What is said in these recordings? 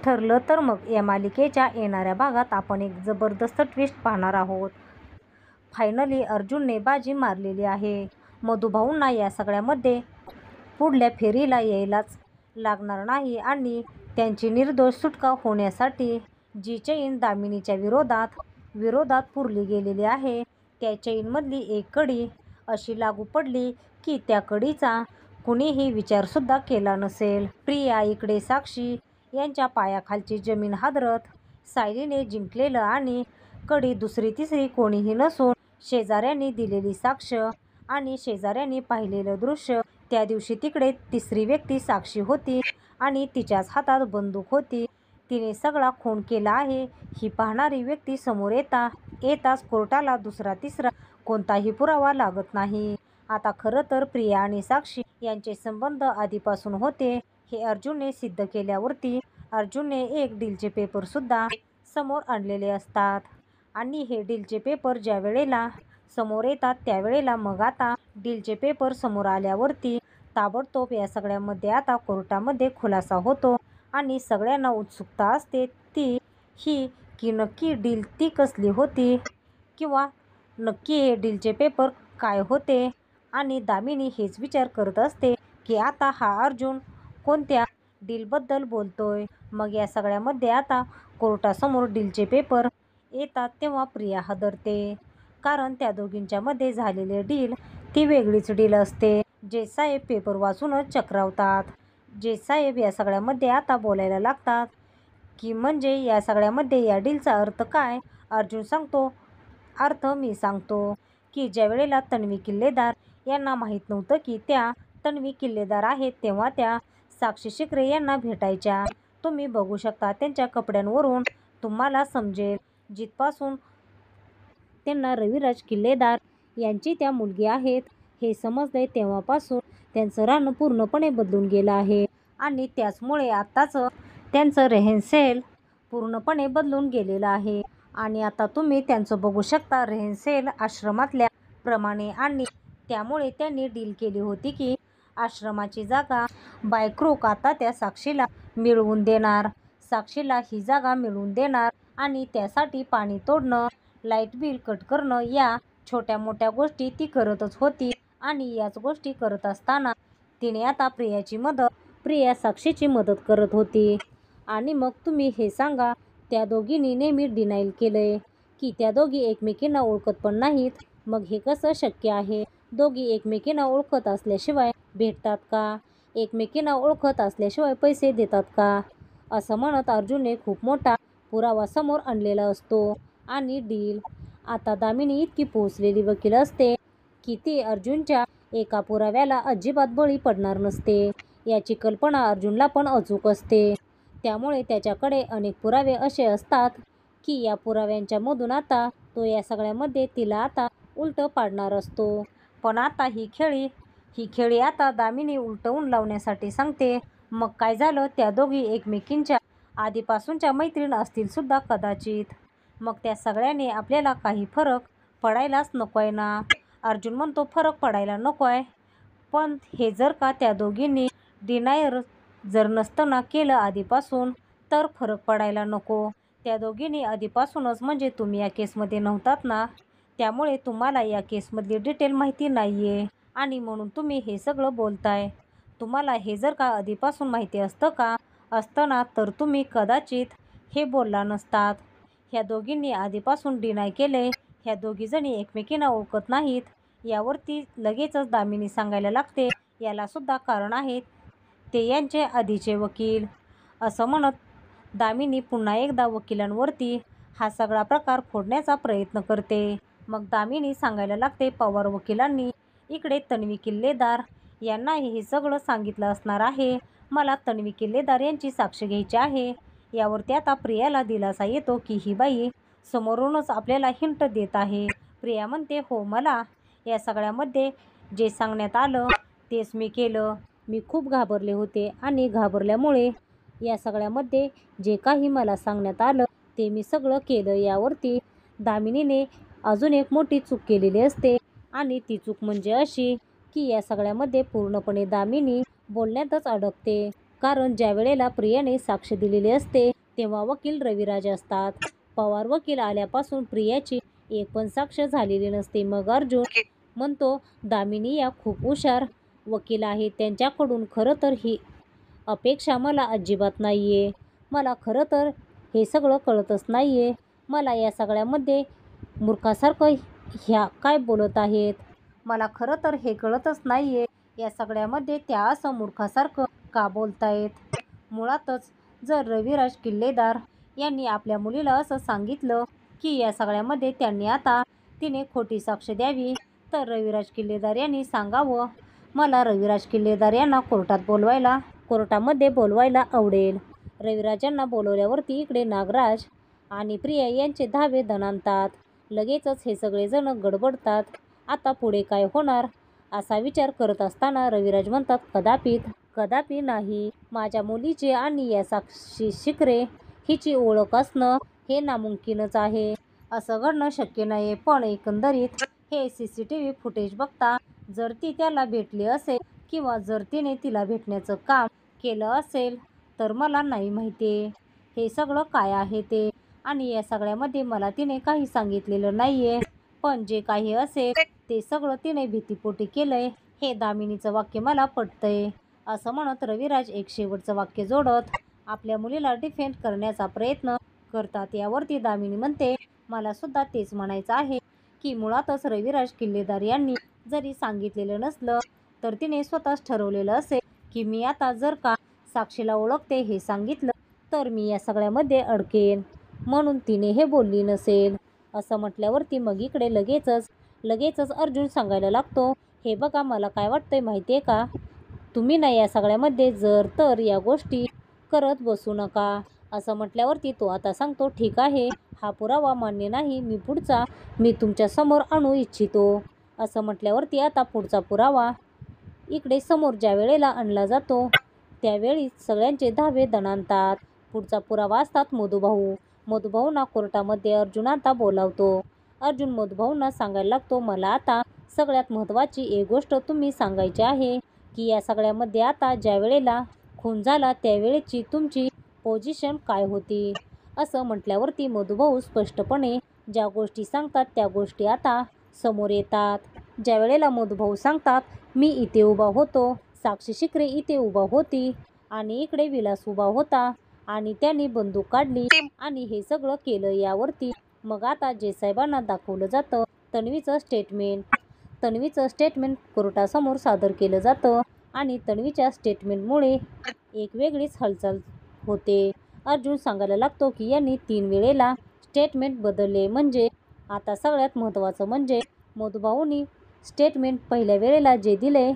ठरलं तर मग या मालिकेच्या येणाऱ्या भागात आपण एक जबरदस्त ट्विस्ट पाहणार आहोत. फायनली अर्जुनने बाजी मारलेली आहे. मधुभाऊंना या सगळ्यामध्ये पुढल्या फेरीला यायलाच लागणार नाही आणि त्यांची निर्दोष सुटका होण्यासाठी जी चैन दामिनीच्या विरोधात पुरली गेलेली आहे, त्या चैनमधली एक कडी अशी लागू पडली की त्या कडीचा कुणीही विचारसुद्धा केला नसेल. प्रिया इकडे साक्षी यांच्या पायाखालची जमीन हादरत सायलीने जिंकलेलं आणि कडी दुसरी तिसरी कोणीही नसून शेजाऱ्यांनी दिलेली साक्ष आणि शेजाऱ्यांनी पाहिलेलं दृश्य. त्या दिवशी तिकडे तिसरी व्यक्ती साक्षी होती आणि तिच्याच हातात बंदूक होती. तिने सगळा खून केला आहे ही पाहणारी व्यक्ती समोर येताच कोर्टाला दुसरा तिसरा कोणताही पुरावा लागत नाही. आता खरं तर प्रिया आणि साक्षी यांचे संबंध आधीपासून होते हे अर्जुनने सिद्ध केल्यावरती अर्जुनने एक डीलचे पेपर सुद्धा समोर आणलेले असतात आणि हे डीलचे पेपर ज्या वेळेला समोर येतात त्यावेळेला मग आता डीलचे पेपर समोर आल्यावरती ताबडतोब या सगळ्यामध्ये आता कोर्टामध्ये खुलासा होतो आणि सगळ्यांना उत्सुकता असते ती ही की नक्की डील ती कसली होती किंवा नक्की हे डीलचे पेपर काय होते. आणि दामिनी हेच विचार करत असते की आता हा अर्जुन कोणत्या डीलबद्दल बोलतोय. मग या सगळ्यामध्ये आता कोर्टासमोर डीलचे पेपर येतात तेव्हा प्रिया हादरते, कारण त्या दोघींच्या मध्ये झालेले डील ती वेगळीच डील असते. जज साहेब पेपर वाचूनच चक्रावतात. जज साहेब या सगळ्यामध्ये आता बोलायला लागतात की म्हणजे या सगळ्यामध्ये या डीलचा अर्थ काय. अर्जुन सांगतो, अर्थ मी सांगतो की ज्या वेळेला तन्वी किल्लेदार यांना माहीत नव्हतं की त्या तन्वी किल्लेदार आहेत तेव्हा त्या साक्षी शिकरे यांना भेटायच्या. तुम्ही बघू शकता त्यांच्या कपड्यांवरून तुम्हाला समजेल. जिथपासून त्यांना रविराज किल्लेदार यांची त्या मुलगी आहेत हे समजले तेव्हापासून त्यांचं राहणं पूर्णपणे बदलून गेलं आहे आणि त्याचमुळे आत्ताचं त्यांचं रेहेनसेल पूर्णपणे बदलून गेलेलं आहे. आणि आता तुम्ही त्यांचं बघू शकता रेहेनसेल आश्रमातल्या प्रमाणे आणि त्यामुळे त्यांनी डील केली होती की आश्रमाची जागा बाय क्रूक आता त्या साक्षीला मिळवून देणार. साक्षीला ही जागा मिळवून देणार आणि त्यासाठी पाणी तोडणं, लाईट बिल कट करणं या छोट्या मोठ्या गोष्टी ती करतच होती आणि याच गोष्टी करत असताना तिने आता प्रिया साक्षीची मदत करत होती. आणि मग तुम्ही हे सांगा, त्या दोघींनी नेहमी डिनाईल केलंय की त्या दोघी एकमेकींना ओळखत पण नाहीत. मग हे कसं शक्य आहे. दोघी एकमेकींना ओळखत असल्याशिवाय भेटतात का, एकमेकींना ओळखत असल्याशिवाय पैसे देतात का, असं म्हणत अर्जुनने खूप मोठा पुरावा समोर आणलेला असतो. आणि डील आता दामिनी इतकी पोहोचलेली वकील असते की ती अर्जुनच्या एका पुराव्याला अजिबात बळी पडणार नसते याची कल्पना अर्जुनला पण अचूक असते. त्यामुळे त्याच्याकडे अनेक पुरावे असे असतात की या पुराव्यांच्या मधून आता तो या सगळ्यामध्ये तिला आता उलटं पाडणार असतो. पण आता ही खेळी आता दामिनी उलटवून लावण्यासाठी सांगते. मग काय झालं, त्या दोघी एकमेकींच्या आधीपासूनच्या मैत्रीण असतील सुद्धा कदाचित. मग त्या सगळ्याने आपल्याला काही फरक पडायलाच नकोय ना. अर्जुन म्हणतो फरक पडायला नकोय, पण हे जर का त्या दोघींनी डिनायर जर नसतं ना केलं आधीपासून तर फरक पडायला नको. त्या दोघींनी आधीपासूनच म्हणजे तुम्ही या केसमध्ये नव्हतात ना, त्यामुळे तुम्हाला या केसमधली डिटेल माहिती नाहीये आणि म्हणून तुम्ही हे सगळं बोलताय. तुम्हाला हे जर का आधीपासून माहिती असतं ना तर तुम्ही कदाचित हे बोलला नसतात. ह्या दोघींनी आधीपासून डिनाय केले. ह्या दोघीजणी एकमेकींना ओळखत नाहीत. यावरती लगेचच दामिनी सांगायला लागते याला सुद्धा कारण आहे ते यांचे आधीचे वकील. असं म्हणत दामिनी पुन्हा एकदा वकिलांवरती हा सगळा प्रकार फोडण्याचा प्रयत्न करते. मग दामिनी सांगायला लागते पवार वकिलांनी इकडे तन्वी किल्लेदार यांना हे सगळं सांगितलं असणार आहे. मला तन्वी किल्लेदार यांची साक्ष घ्यायची आहे. यावरती आता प्रियाला दिलासा येतो की ही बाई समोरूनच आपल्याला हिंट देत आहे. प्रिया म्हणते हो, मला या सगळ्यामध्ये जे सांगण्यात आलं तेच मी केलं. मी खूप घाबरले होते आणि घाबरल्यामुळे या सगळ्यामध्ये जे काही मला सांगण्यात आलं ते मी सगळं केलं. यावरती दामिनीने अजून एक मोठी चूक केलेली असते आणि ती चूक म्हणजे अशी की या सगळ्यामध्ये पूर्णपणे दामिनी बोलण्यातच अडकते. कारण ज्या वेळेला प्रियाने साक्ष दिलेली असते तेव्हा वकील रविराज असतात. पवार वकील आल्यापासून प्रियाची एक पण साक्ष झालेली नसते. मग अर्जुन म्हणतो दामिनी या खूप हुशार वकील आहेत, त्यांच्याकडून खरं तर ही अपेक्षा मला अजिबात नाहीये. मला खरं तर हे सगळं कळतच नाहीये. मला या सगळ्यामध्ये मूर्खासारखं ह्या काय बोलत आहेत. मला खरं तर हे कळतच नाहीये या सगळ्यामध्ये त्या असं मूर्खासारखं का बोलतायत. मुळातच जर रविराज किल्लेदार यांनी आपल्या मुलीला असं सांगितलं की या सगळ्यामध्ये त्यांनी आता तिने खोटी साक्ष द्यावी, तर रविराज किल्लेदार यांनी सांगावं मला रविराज किल्लेदार यांना कोर्टामध्ये बोलवायला आवडेल. रविराजांना बोलवल्यावरती इकडे नागराज आणि प्रिया यांचे धावे दणाणतात. लगेचच हे सगळेजण गडबडतात. आता पुढे काय होणार असा विचार करत असताना रविराज म्हणतात कदापि नाही. माझ्या मुलीचे आणि या साक्षी शिकरे हिची ओळख असणं हे नामुमकिनच आहे. असं घडणं शक्य नाही. पण एकंदरीत हे CCTV फुटेज बघता जर ती त्याला भेटली असेल किंवा जर तिने तिला भेटण्याचं काम केलं असेल तर मला नाही माहिती हे सगळं काय आहे ते, आणि या सगळ्यामध्ये मला तिने काही सांगितलेलं नाहीये. पण जे काही असेल ते सगळं तिने भीतीपोटी केलंय हे दामिनीचं वाक्य मला पटतंय. असं म्हणत रविराज एक शेवटचं वाक्य जोडत आपल्या मुलीला डिफेंड करण्याचा प्रयत्न करतात. यावरती दामिनी म्हणते मला सुद्धा तेच म्हणायचं आहे की मुळातच रविराज किल्लेदार यांनी जरी सांगितलेलं नसलं तर तिने स्वतःच ठरवलेलं असेल की मी आता जर का साक्षीला ओळखते हे सांगितलं तर मी या सगळ्यामध्ये अडकेन, म्हणून तिने हे बोलली नसेल. असं म्हटल्यावरती मग इकडे लगेचच अर्जुन सांगायला लागतो हे बघा मला काय वाटतंय माहिती आहे का, तुम्ही ना या सगळ्यामध्ये जर तर या गोष्टी करत बसू नका. असं म्हटल्यावरती तो आता सांगतो ठीक आहे, हा पुरावा मान्य नाही, मी तुमच्या समोर आणू इच्छितो. असं म्हटल्यावरती आता पुढचा पुरावा इकडे समोर ज्या वेळेला आणला जातो त्यावेळी सगळ्यांचे धावे दणाणतात. पुढचा पुरावा असतात मधुभाऊंना कोर्टामध्ये अर्जुन आता बोलावतो. अर्जुन मधुभाऊंना सांगायला लागतो मला आता सगळ्यात महत्त्वाची एक गोष्ट तुम्ही सांगायची आहे की या सगळ्यामध्ये आता ज्या वेळेला खून झाला त्यावेळेची तुमची पोझिशन काय होती. असं म्हटल्यावरती मधुभाऊ स्पष्टपणे ज्या गोष्टी सांगतात त्या गोष्टी आता समोर येतात. ज्या वेळेला मधुभाऊ सांगतात मी इथे उभा होतो, साक्षी शिकरे इथे उभा होती आणि इकडे विलास उभा होता आणि त्यांनी बंदूक काढली आणि हे सगळं केलं. यावरती मग आता जे साहेबांना दाखवलं जातं तन्वीचं स्टेटमेंट कोर्टासमोर सादर केलं जातं आणि तन्वीच्या स्टेटमेंटमुळे एक वेगळीच हालचाल होते. अर्जुन सांगायला लागतो की यांनी 3 वेळेला स्टेटमेंट बदलले. म्हणजे आता सगळ्यात महत्त्वाचं म्हणजे मधुभाऊंनी स्टेटमेंट पहिल्या वेळेला जे दिले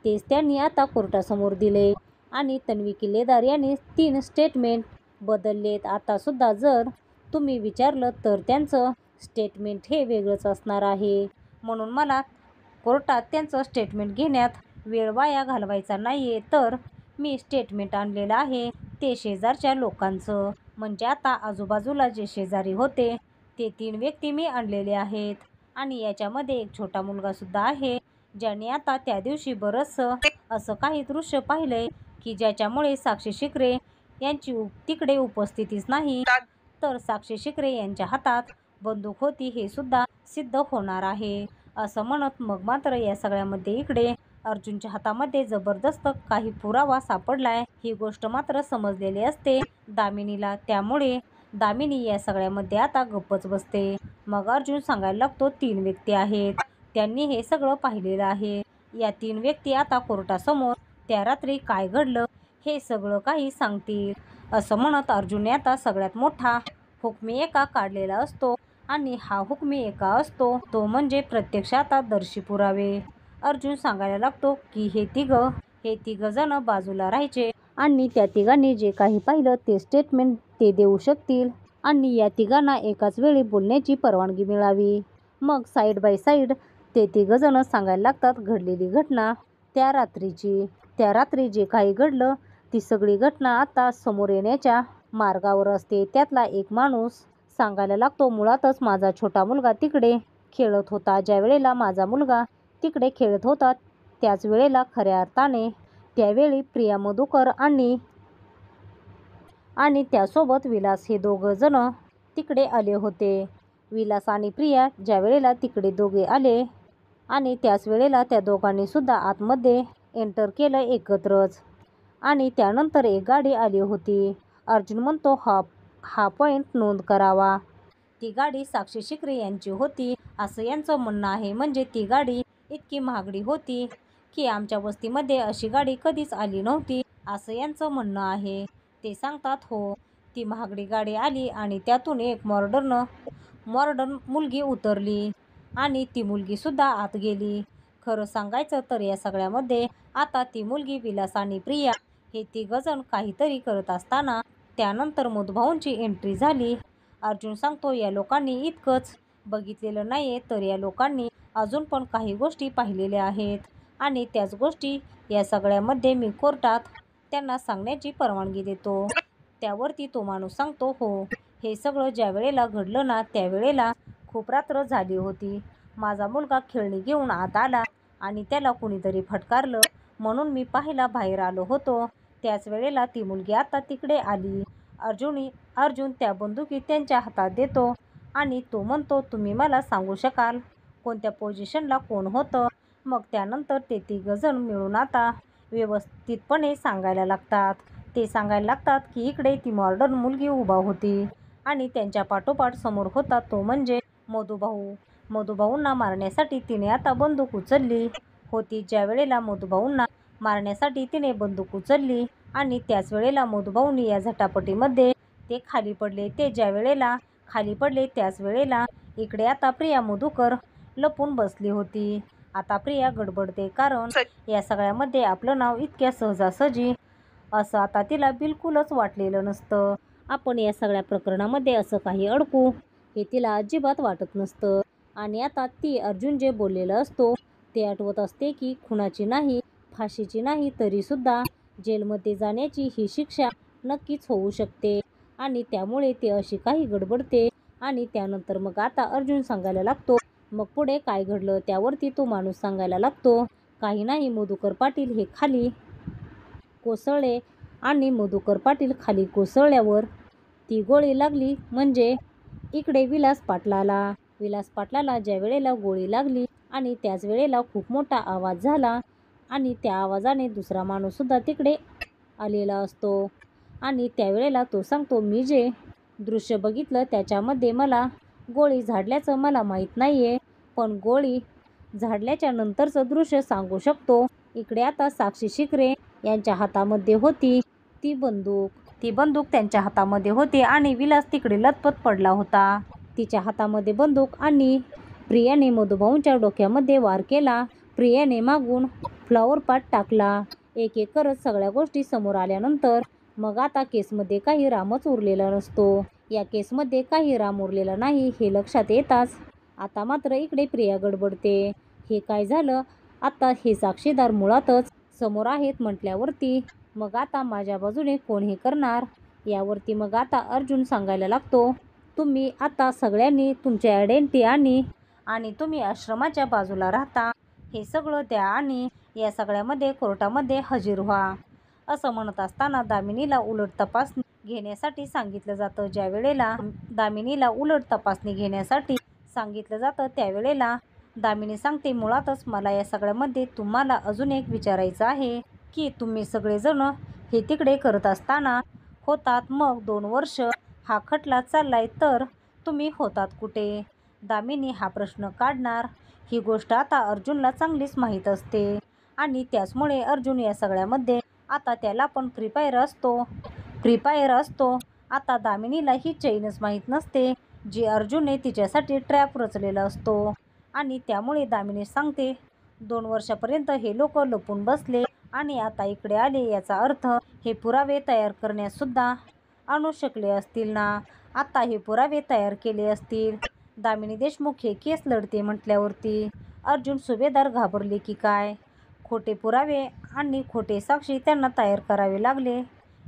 तेच त्यांनी आता कोर्टासमोर दिले आणि तन्वी किल्लेदार यांनी 3 स्टेटमेंट बदललेत. आता सुद्धा जर तुम्ही विचारलं तर त्यांचं स्टेटमेंट हे वेगळंच असणार आहे, म्हणून मला कोर्टात त्यांचं स्टेटमेंट घेण्यात वेळ वाया घालवायचा नाहीये, तर मी स्टेटमेंट आणलेलं आहे ते शेजारच्या लोकांचं. म्हणजे आता आजूबाजूला जे शेजारी होते ते 3 व्यक्ती मी आणलेले आहेत आणि याच्यामध्ये एक छोटा मुलगा सुद्धा आहे ज्याने आता त्या दिवशी बरंचसं असं काही दृश्य पाहिलंय की ज्याच्यामुळे साक्षी शिकरे यांची तिकडे उपस्थितीच नाही तर साक्षी शिकरे यांच्या हातात बंदूक होती हे सुद्धा सिद्ध होणार आहे. असं म्हणत मग मात्र या सगळ्यामध्ये इकडे अर्जुनच्या हातामध्ये जबरदस्त काही पुरावा सापडलाय ही गोष्ट मात्र समजलेली असते दामिनीला. त्यामुळे दामिनी या सगळ्यामध्ये आता गप्पच बसते. मग अर्जुन सांगायला लागतो 3 व्यक्ती आहेत, त्यांनी हे सगळं पाहिलेलं आहे. या 3 व्यक्ती आता कोर्टासमोर त्या रात्री काय घडलं हे सगळं काही सांगतील. असं म्हणत अर्जुनने आता सगळ्यात मोठा हुकमी एका काढलेला असतो आणि हा हुकमी एका असतो तो म्हणजे प्रत्यक्ष आता दर्शी पुरावे. अर्जुन सांगायला लागतो की हे तिघ जण बाजूला राहायचे आणि त्या तिघांनी जे काही पाहिलं ते स्टेटमेंट ते देऊ शकतील आणि या तिघांना एकाच वेळी बोलण्याची परवानगी मिळावी. मग साईड बाय साईड ते तिघ जण सांगायला लागतात घडलेली घटना त्या रात्री जे काही घडलं ती सगळी घटना आता समोर येण्याच्या मार्गावर असते. त्यातला एक माणूस सांगायला लागतो मुळातच माझा छोटा मुलगा तिकडे खेळत होता. ज्या वेळेला माझा मुलगा तिकडे खेळत होता त्याच वेळेला खऱ्या अर्थाने त्यावेळी प्रिया मधुकर आणि त्यासोबत विलास हे दोघं जण तिकडे आले होते. विलास आणि प्रिया ज्या वेळेला तिकडे दोघे आले आणि त्याच वेळेला त्या दोघांनी सुद्धा आतमध्ये एंटर केलं एकत्रच. आणि त्यानंतर एक गाडी आली होती. अर्जुन म्हणतो हा पॉईंट नोंद करावा. ती गाडी साक्षी शिकरे यांची होती असं यांचं म्हणणं आहे. म्हणजे ती गाडी इतकी महागडी होती की आमच्या वस्तीमध्ये अशी गाडी कधीच आली नव्हती असं यांचं म्हणणं आहे. ते सांगतात हो, ती महागडी गाडी आली आणि त्यातून एक मॉडर्न मुलगी उतरली आणि ती मुलगी सुद्धा आत गेली. खरं सांगायचं तर या सगळ्यामध्ये आता ती मुलगी विलास आणि प्रिया हे तिघजण काहीतरी करत असताना त्यानंतर मधुभाऊंची एंट्री झाली. अर्जुन सांगतो या लोकांनी इतकंच बघितलेलं नाहीये तर या लोकांनी अजून पण काही गोष्टी पाहिलेल्या आहेत आणि त्याच गोष्टी या सगळ्यामध्ये मी कोर्टात त्यांना सांगण्याची परवानगी देतो. त्यावरती तो माणूस सांगतो हो, हे सगळं ज्या वेळेला घडलं ना त्यावेळेला खूप रात्र झाली होती. माझा मुलगा खेळणी घेऊन आत आला आणि त्याला कुणीतरी फटकारलं म्हणून मी पाहायला बाहेर आलो होतो. त्याच वेळेला ती मुलगी आता तिकडे आली. अर्जुन त्या बंदुकी त्यांच्या हातात देतो आणि तो म्हणतो तुम्ही मला सांगू शकाल कोणत्या पोझिशनला कोण होतं. मग त्यानंतर ते तिघजण मिळून आता व्यवस्थितपणे सांगायला लागतात. ते सांगायला लागतात की इकडे ती मॉडर्न मुलगी उभा होती आणि त्यांच्या पाठोपाठ समोर होता तो म्हणजे मधुभाऊंना मारण्यासाठी तिने आता बंदूक उचलली होती. ज्या वेळेला मधुभाऊंना मारण्यासाठी तिने बंदूक उचलली आणि त्याच वेळेला मधुभाऊंनी या झटापटीमध्ये ते खाली पडले. ते ज्या वेळेला खाली पडले त्याच वेळेला इकडे आता प्रिया मधुकर लपून बसली होती. आता प्रिया गडबडते कारण या सगळ्यामध्ये आपलं नाव इतक्या सहजासहजी असं आता तिला बिलकुलच वाटलेलं नसतं. आपण या सगळ्या प्रकरणामध्ये असं काही अडकू हे तिला अजिबात वाटत नसतं. आणि आता ती अर्जुन जे बोललेलं असतो ते आठवत असते की खुनाची नाही, फाशीची नाही तरीसुद्धा जेलमध्ये जाण्याची ही शिक्षा नक्कीच होऊ शकते आणि त्यामुळे ते अशी काही गडबडते. आणि त्यानंतर मग आता अर्जुन सांगायला लागतो मग पुढे काय घडलं. त्यावरती तो माणूस सांगायला लागतो काही नाही, मधुकर पाटील हे खाली कोसळले आणि मधुकर पाटील खाली कोसळल्यावर ती गोळी लागली म्हणजे इकडे विलास पाटलाला ज्या वेळेला गोळी लागली आणि त्याच वेळेला खूप मोठा आवाज झाला आणि त्या आवाजाने दुसरा माणूससुद्धा तिकडे आलेला असतो. आणि त्यावेळेला तो सांगतो मी जे दृश्य बघितलं त्याच्यामध्ये मला गोळी झाडल्याचं मला माहीत नाहीये, पण गोळी झाडल्याच्या नंतरचं दृश्य सांगू शकतो. इकडे आता साक्षी शिकरे यांच्या हातामध्ये होती ती बंदूक त्यांच्या हातामध्ये होती आणि विलास तिकडे लतपत पडला होता. तिच्या हातामध्ये बंदूक आणि प्रियाने मधुभाऊंच्या डोक्यामध्ये वार केला. प्रियाने मागून फ्लॉवर पॉट टाकला. एक एक करत सगळ्या गोष्टी समोर आल्यानंतर मग आता केसमध्ये काही रामच उरलेला नसतो. या केसमध्ये काही राम उरलेला नाही हे लक्षात येताच आता मात्र इकडे प्रिया गडबडते. हे काय झालं आता, हे साक्षीदार मुळातच समोर आहेत म्हटल्यावरती मग आता माझ्या बाजूने कोण हे करणार. यावरती मग आता अर्जुन सांगायला लागतो तुम्ही आता सगळ्यांनी तुमची आयडेंटिटी आणि तुम्ही आश्रमाच्या बाजूला राहता हे सगळं द्या आणि या सगळ्यामध्ये कोर्टामध्ये हजर व्हा. असं म्हणत असताना दामिनीला उलट तपासणी घेण्यासाठी सांगितलं जातं. ज्या वेळेला दामिनीला उलट तपासणी घेण्यासाठी सांगितलं जातं त्यावेळेला दामिनी सांगते मुळातच मला या सगळ्यामध्ये तुम्हाला अजून एक विचारायचं आहे की तुम्ही सगळेजण हे तिकडे करत असताना होतात मग 2 वर्ष हा खटला चाललाय तर तुम्ही होतात कुठे. दामिनी हा प्रश्न काढणार. ही गोष्ट आता अर्जुनला चांगलीच माहीत असते आणि त्याचमुळे अर्जुन या सगळ्यामध्ये आता त्याला पण प्रिपेअर असतो. आता दामिनीला ही चैनच माहीत नसते जी अर्जुनने तिच्यासाठी ट्रॅप रचलेला असतो आणि त्यामुळे दामिनी सांगते 2 वर्षापर्यंत हे लोक लपून बसले आणि आता इकडे आले याचा अर्थ हे पुरावे तयार करण्यासुद्धा आणू शकले असतील ना. आता हे पुरावे तयार केले असतील. दामिनी देशमुख हे केस लढते म्हटल्यावरती अर्जुन सुभेदार घाबरले की काय, खोटे पुरावे आणि खोटे साक्षी त्यांना तयार करावे लागले.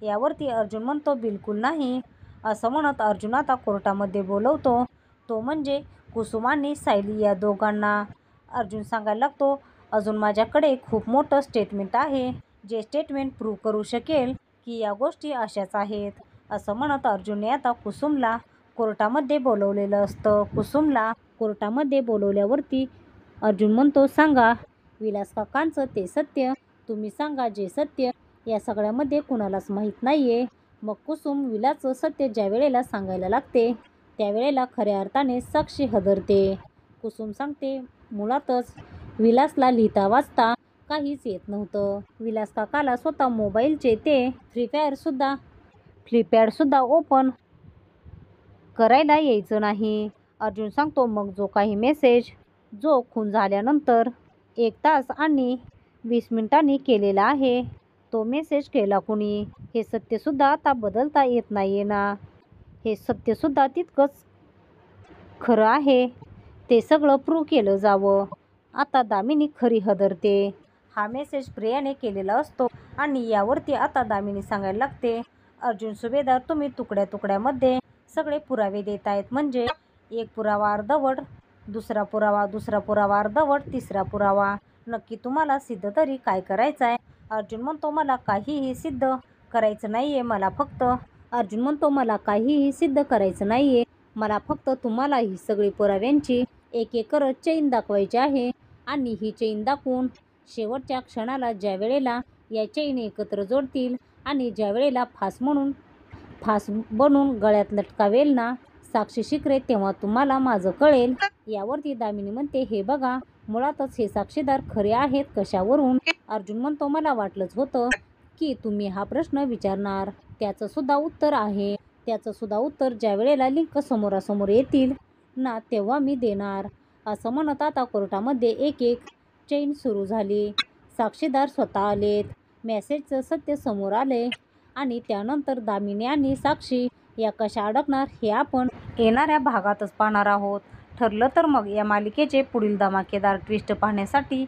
यावरती अर्जुन म्हणतो बिलकुल नाही. असं म्हणत अर्जुन आता कोर्टामध्ये बोलवतो तो म्हणजे कुसुम आणि सायली या दोघांना. अर्जुन सांगायला लागतो अजून माझ्याकडे खूप मोठं स्टेटमेंट आहे जे स्टेटमेंट प्रूव्ह करू शकेल की या गोष्टी अशाच आहेत, असं म्हणत अर्जुनने आता कुसुमला कोर्टामध्ये बोलवलेलं असतं. कुसुमला कोर्टामध्ये बोलवल्यावरती अर्जुन म्हणतो, सांगा विलास काकांचं ते सत्य, तुम्ही सांगा जे सत्य या सगळ्यामध्ये कुणालाच माहीत नाहीये. मग कुसुम विलासचं सत्य ज्या वेळेला सांगायला लागते त्यावेळेला खऱ्या अर्थाने साक्षी हदरते. कुसुम सांगते, मुळातच विलासला लिहिता वाचता काहीच येत नव्हतं. विलास काकाला स्वतः मोबाईलचे ते फ्लिपॅडसुद्धा ओपन करायला यायचं नाही. अर्जुन सांगतो, मग जो काही मेसेज जो खून झाल्यानंतर 1 तास आणि 20 मिनिटांनी केलेला आहे तो मेसेज केला कुणी, हे सत्यसुद्धा आता बदलता येत नाहीये ना. हे सत्यसुद्धा तितकंच खरं आहे, ते सगळं प्रूव्ह केलं जावं. आता दामिनी खरी हदरते. हा मेसेज प्रियाने केलेला असतो आणि यावरती आता दामिनी सांगायला लागते, अर्जुन सुभेदार तुम्ही तुकड्या तुकड्यामध्ये सगळे पुरावे देत आहेत, म्हणजे एक पुरावा अर्धवट, दुसरा पुरावा अर्धवट, तिसरा पुरावा, नक्की तुम्हाला सिद्ध तरी काय करायचं आहे? अर्जुन म्हणतो, मला काहीही सिद्ध करायचं नाहीये, मला फक्त तुम्हाला ही सगळी पुराव्यांची एक एक करत चैन दाखवायची आहे आणि ही चैन दाखवून शेवटच्या क्षणाला ज्या वेळेला या चैन एकत्र जोडतील आणि ज्या वेळेला फास बनून गळ्यात लटकावेल ना साक्षी शिकरे, तेव्हा तुम्हाला माझं कळेल. यावरती दामिनी म्हणते, हे बघा मुळातच हे साक्षीदार खरे आहेत कशावरून? अर्जुन म्हणतो, मला वाटलंच होतं की तुम्ही हा प्रश्न विचारणार. त्याचं सुद्धा उत्तर ज्या वेळेला लिंक समोरासमोर येतील ना तेव्हा मी देणार. असं म्हणत आता कोर्टामध्ये एक एक चैन सुरू झाली. साक्षीदार स्वतः आलेत, मेसेजचं सत्य समोर आले आणि त्यानंतर दामिनी आणि साक्षी या कशा अडकणार हे आपण येणाऱ्या भागातच पाहणार आहोत. ठरलं तर मग या मालिकेचे पुढील धमाकेदार ट्विस्ट पाहण्यासाठी